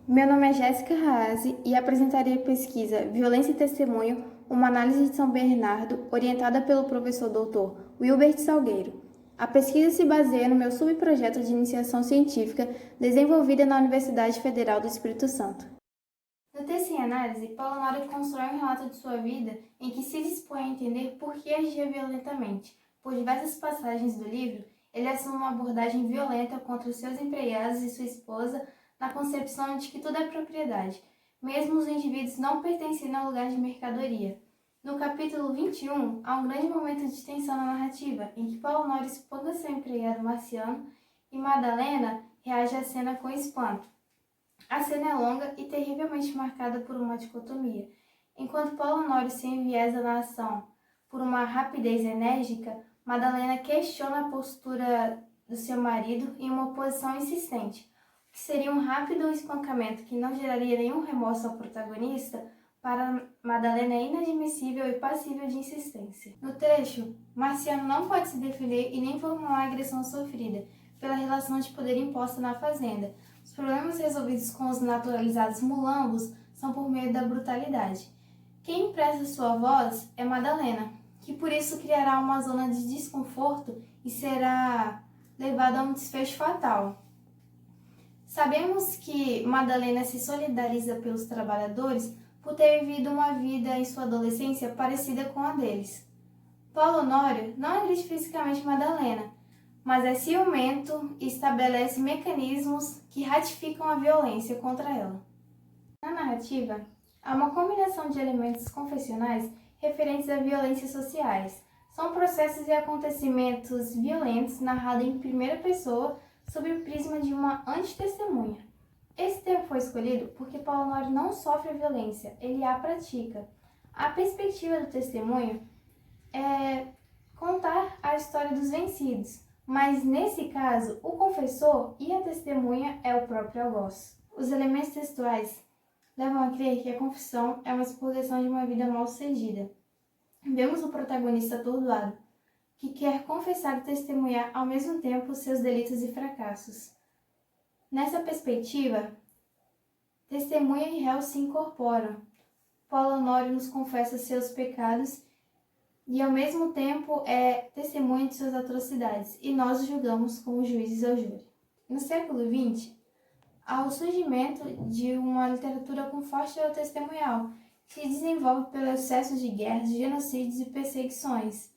Meu nome é Jéssica Raazi e apresentarei a pesquisa Violência e Testemunho, uma análise de São Bernardo, orientada pelo professor Dr. Wilbert Salgueiro. A pesquisa se baseia no meu subprojeto de iniciação científica desenvolvida na Universidade Federal do Espírito Santo. No texto em análise, Paulo Honório constrói um relato de sua vida em que se dispõe a entender por que agia violentamente. Por diversas passagens do livro, ele assume uma abordagem violenta contra os seus empregados e sua esposa na concepção de que tudo é propriedade, mesmo os indivíduos não pertencendo ao lugar de mercadoria. No capítulo 21, há um grande momento de tensão na narrativa, em que Paulo Honório espanca seu empregado Marciano e Madalena reage à cena com espanto. A cena é longa e terrivelmente marcada por uma dicotomia. Enquanto Paulo Honório se enviesa na ação por uma rapidez enérgica, Madalena questiona a postura do seu marido em uma oposição insistente. O que seria um rápido espancamento que não geraria nenhum remorso ao protagonista, para Madalena é inadmissível e passível de insistência. No trecho, Marciano não pode se defender e nem formular a agressão sofrida pela relação de poder imposta na fazenda. Os problemas resolvidos com os naturalizados mulambos são por meio da brutalidade. Quem empresta sua voz é Madalena, que por isso criará uma zona de desconforto e será levada a um desfecho fatal. Sabemos que Madalena se solidariza pelos trabalhadores por ter vivido uma vida em sua adolescência parecida com a deles. Paulo Honório não agride fisicamente Madalena, mas é ciumento e estabelece mecanismos que ratificam a violência contra ela. Na narrativa, há uma combinação de elementos confessionais referentes a violências sociais. São processos e acontecimentos violentos narrados em primeira pessoa sob o prisma de uma antitestemunha. Esse termo foi escolhido porque Paulo Honório não sofre a violência, ele a pratica. A perspectiva do testemunho é contar a história dos vencidos, mas nesse caso, o confessor e a testemunha é o próprio algoz. Os elementos textuais levam a crer que a confissão é uma expurgação de uma vida mal-sucedida. Vemos o protagonista atordoado, que quer confessar e testemunhar ao mesmo tempo seus delitos e fracassos. Nessa perspectiva, testemunha e réu se incorporam. Paulo Honório nos confessa seus pecados e ao mesmo tempo é testemunha de suas atrocidades, e nós o julgamos como juízes ao júri. No século XX, há o surgimento de uma literatura com forte teor testemunhal, que se desenvolve pelo excesso de guerras, genocídios e perseguições,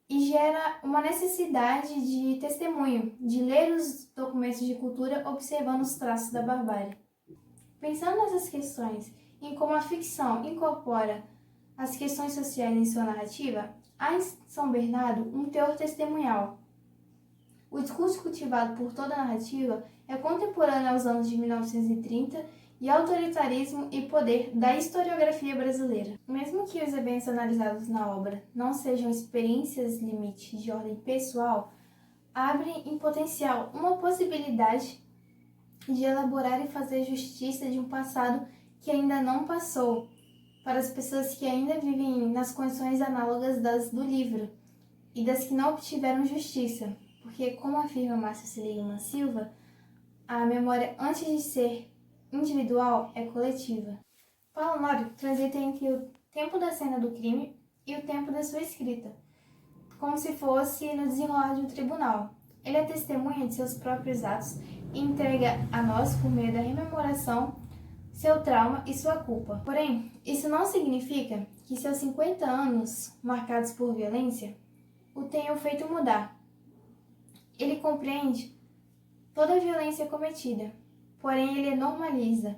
e gera uma necessidade de testemunho, de ler os documentos de cultura observando os traços da barbárie. Pensando nessas questões, em como a ficção incorpora as questões sociais em sua narrativa, há em São Bernardo um teor testemunhal. O discurso cultivado por toda a narrativa é contemporâneo aos anos de 1930 e autoritarismo e poder da historiografia brasileira. Mesmo que os eventos analisados na obra não sejam experiências limite de ordem pessoal, abrem em potencial uma possibilidade de elaborar e fazer justiça de um passado que ainda não passou, para as pessoas que ainda vivem nas condições análogas das do livro e das que não obtiveram justiça, porque, como afirma Márcio Seligman Silva, a memória, antes de ser individual, é coletiva. Paulo Honório transita entre o tempo da cena do crime e o tempo da sua escrita, como se fosse no desenrolar de um tribunal. Ele é testemunha de seus próprios atos e entrega a nós, por meio da rememoração, seu trauma e sua culpa. Porém, isso não significa que seus 50 anos, marcados por violência, o tenham feito mudar. Ele compreende toda a violência cometida, porém ele normaliza.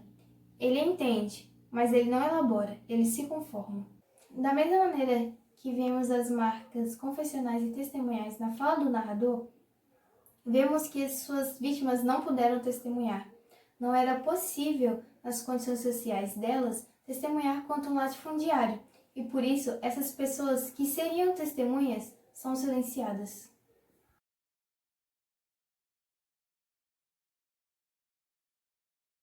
Ele entende, mas ele não elabora, ele se conforma. Da mesma maneira que vemos as marcas confessionais e testemunhais na fala do narrador, vemos que suas vítimas não puderam testemunhar. Não era possível, nas condições sociais delas, testemunhar contra um latifundiário, e por isso essas pessoas que seriam testemunhas são silenciadas.